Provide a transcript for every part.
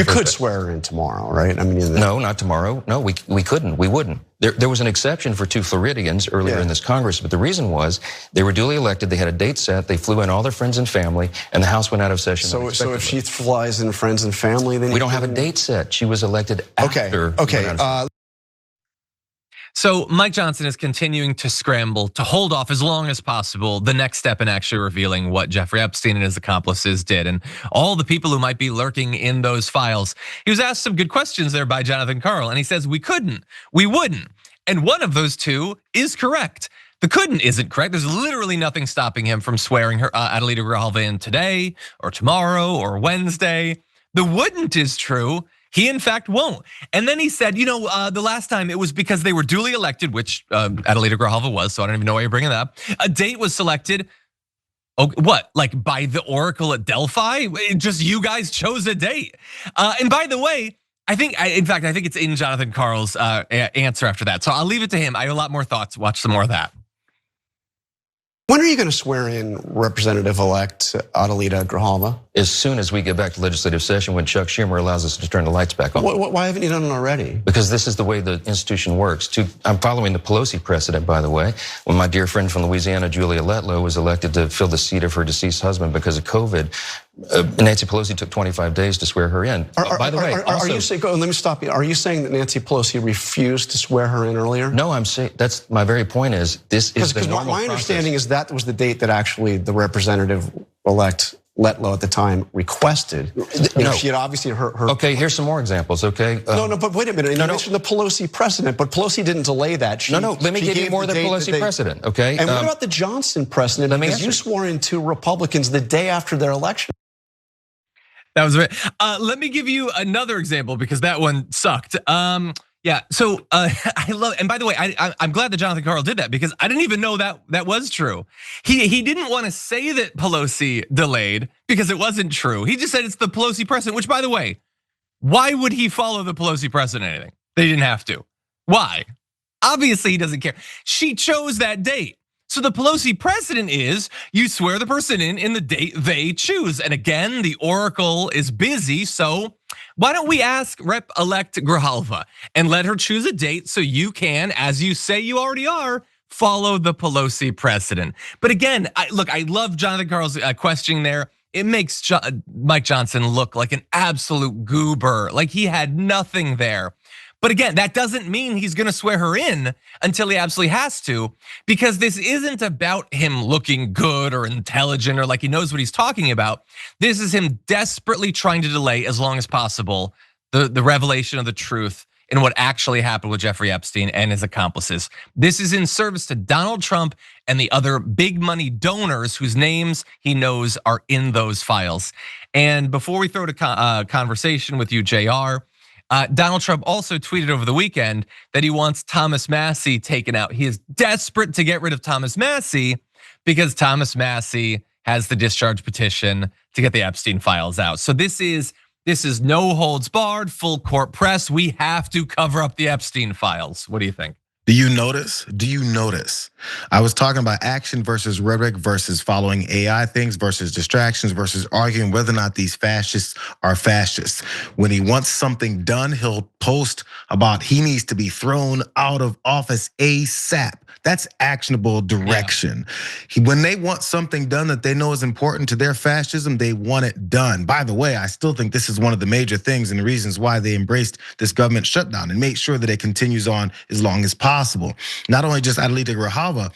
You could swear her in tomorrow, right? I mean, no, not tomorrow. No, we couldn't. We wouldn't. There was an exception for 2 Floridians earlier in this Congress, but the reason was they were duly elected. They had a date set. They flew in all their friends and family, and the House went out of session. So if she flies in friends and family, then we don't have a date set. She was elected after. Okay. So Mike Johnson is continuing to scramble to hold off as long as possible the next step in actually revealing what Jeffrey Epstein and his accomplices did and all the people who might be lurking in those files. He was asked some good questions there by Jonathan Karl, and he says we couldn't, we wouldn't. And one of those two is correct. The couldn't isn't correct. There's literally nothing stopping him from swearing her Adelita Grijalva in today or tomorrow or Wednesday. The wouldn't is true. He in fact won't. And then he said, the last time it was because they were duly elected, which Adelita Grijalva was, so I don't even know why you're bringing that up. A date was selected, what, like by the Oracle at Delphi? Just you guys chose a date. And by the way, I think it's in Jonathan Karl's answer after that. So I'll leave it to him. I have a lot more thoughts. Watch some more of that. When are you going to swear in Representative-elect Adelita Grijalva? As soon as we get back to legislative session, when Chuck Schumer allows us to turn the lights back on. Why haven't you done it already? Because this is the way the institution works. I'm following the Pelosi precedent, by the way. When my dear friend from Louisiana, Julia Letlow, was elected to fill the seat of her deceased husband because of COVID, Nancy Pelosi took 25 days to swear her in. By the way, are you saying? Let me stop you. Are you saying that Nancy Pelosi refused to swear her in earlier? No, I'm saying that's my very point. Is this is the normal my understanding is that was the date that actually the Representative-elect Letlow at the time requested. She had obviously her. Okay, here's some more examples. Okay. No, but wait a minute. You mentioned the Pelosi precedent, but Pelosi didn't delay that. Let me give you more than Pelosi precedent. Okay. And what about the Johnson precedent? Because you swore in 2 Republicans the day after their election. That was right. Let me give you another example because that one sucked. Yeah, so I love, and by the way, I'm glad that Jonathan Karl did that because I didn't even know that was true. He didn't want to say that Pelosi delayed because it wasn't true. He just said it's the Pelosi precedent, which by the way, why would he follow the Pelosi precedent or anything? They didn't have to. Why? Obviously he doesn't care. She chose that date. So the Pelosi precedent is you swear the person in the date they choose. And again, the Oracle is busy, so why don't we ask Rep-elect Grijalva and let her choose a date so you can, as you say you already are, follow the Pelosi precedent. But again, I love Jonathan Karl's questioning there. It makes Mike Johnson look like an absolute goober, like he had nothing there. But again, that doesn't mean he's gonna swear her in until he absolutely has to, because this isn't about him looking good or intelligent or like he knows what he's talking about. This is him desperately trying to delay as long as possible the revelation of the truth in what actually happened with Jeffrey Epstein and his accomplices. This is in service to Donald Trump and the other big money donors whose names he knows are in those files. And before we throw to conversation with you, JR, Donald Trump also tweeted over the weekend that he wants Thomas Massie taken out. He is desperate to get rid of Thomas Massie because Thomas Massie has the discharge petition to get the Epstein files out. So this is no holds barred, full court press. We have to cover up the Epstein files. What do you think? Do you notice? I was talking about action versus rhetoric versus following AI things versus distractions versus arguing whether or not these fascists are fascists. When he wants something done, he'll post about he needs to be thrown out of office ASAP. That's actionable direction. Yeah. When they want something done that they know is important to their fascism, they want it done. By the way, I still think this is one of the major things and the reasons why they embraced this government shutdown and made sure that it continues on as long as possible. Not only just Adelita Grijalva,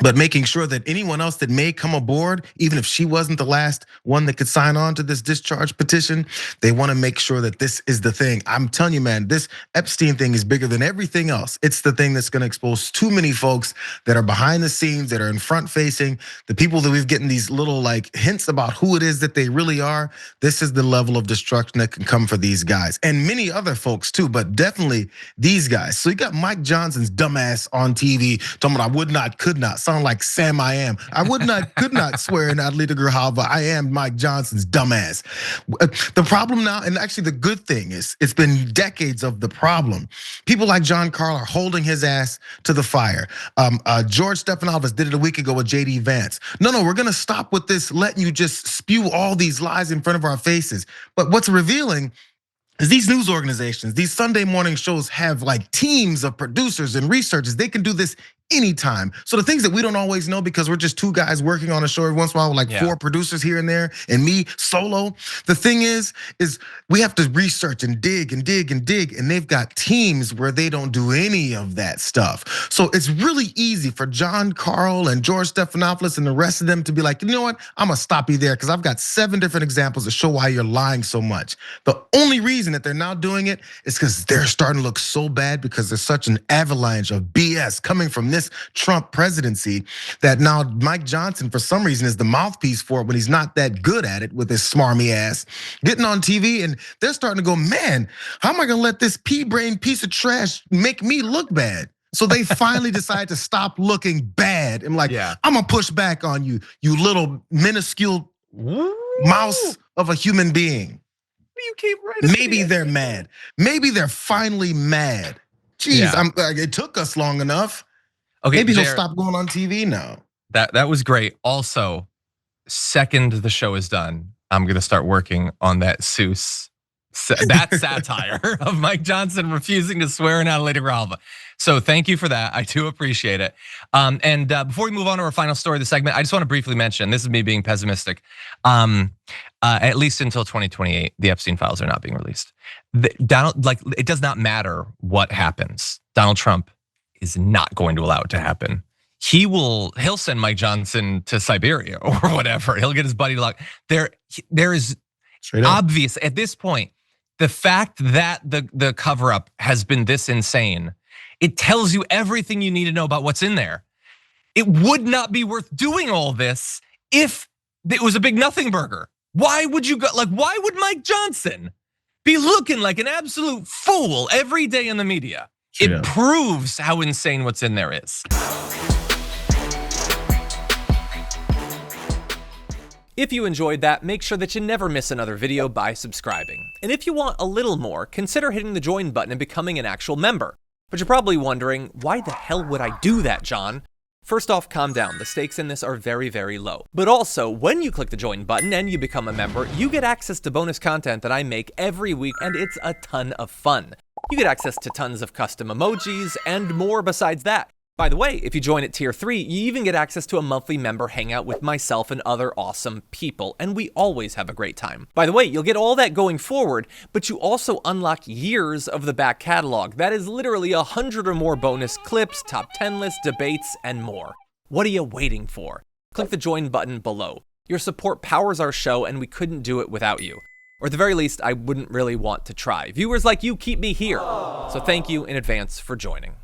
but making sure that anyone else that may come aboard, even if she wasn't the last one that could sign on to this discharge petition, they want to make sure that this is the thing. I'm telling you, man, this Epstein thing is bigger than everything else. It's the thing that's going to expose too many folks that are behind the scenes, that are in front facing, the people that we've getting these little like hints about who it is that they really are. This is the level of destruction that can come for these guys and many other folks too, but definitely these guys. So you got Mike Johnson's dumbass on TV talking about I would not, could not. Sound like Sam I am. I could not swear in Adelita Grijalva. I am Mike Johnson's dumbass. The problem now, and actually the good thing is, it's been decades of the problem. People like John Karl are holding his ass to the fire. George Stephanopoulos did it a week ago with JD Vance. No, we're gonna stop with this, letting you just spew all these lies in front of our faces. But what's revealing is these news organizations, these Sunday morning shows have like teams of producers and researchers. They can do this anytime. So the things that we don't always know because we're just two guys working on a show every once in a while, like 4 producers here and there, and me solo. The thing is we have to research and dig and dig and dig, and they've got teams where they don't do any of that stuff. So it's really easy for John Carl and George Stephanopoulos and the rest of them to be like, you know what? I'm gonna stop you there because I've got 7 different examples to show why you're lying so much. The only reason that they're now doing it is because they're starting to look so bad because there's such an avalanche of BS coming from this Trump presidency that now Mike Johnson, for some reason, is the mouthpiece for it when he's not that good at it with his smarmy ass, getting on TV, and they're starting to go, man, how am I gonna let this pea-brain piece of trash make me look bad? So they finally decide to stop looking bad. I'm like, I'm gonna push back on you, you little minuscule mouse of a human being. You keep right. Maybe they're mad. Maybe they're finally mad. Jeez, it took us long enough. Okay, maybe he'll stop going on TV now. That was great. Also, second the show is done, I'm gonna start working on that Seuss, that satire of Mike Johnson refusing to swear in Adelita Grijalva. So thank you for that. I do appreciate it. And before we move on to our final story of the segment, I just want to briefly mention, this is me being pessimistic. At least until 2028, the Epstein files are not being released. It does not matter what happens. Donald Trump is not going to allow it to happen. He'll send Mike Johnson to Siberia or whatever. He'll get his buddy to lock. There is obvious at this point, the fact that the cover up has been this insane, it tells you everything you need to know about what's in there. It would not be worth doing all this if it was a big nothing burger. Why would you go, why would Mike Johnson be looking like an absolute fool every day in the media? It proves how insane what's in there is. If you enjoyed that, make sure that you never miss another video by subscribing. And if you want a little more, consider hitting the join button and becoming an actual member. But you're probably wondering, why the hell would I do that, John? First off, calm down. The stakes in this are very, very low. But also, when you click the join button and you become a member, you get access to bonus content that I make every week, and it's a ton of fun. You get access to tons of custom emojis and more besides that. By the way, if you join at tier 3, you even get access to a monthly member hangout with myself and other awesome people, and we always have a great time. By the way, you'll get all that going forward, but you also unlock years of the back catalog. That is literally 100 or more bonus clips, top 10 lists, debates, and more. What are you waiting for? Click the join button below. Your support powers our show, and we couldn't do it without you. Or at the very least, I wouldn't really want to try. Viewers like you keep me here. So thank you in advance for joining.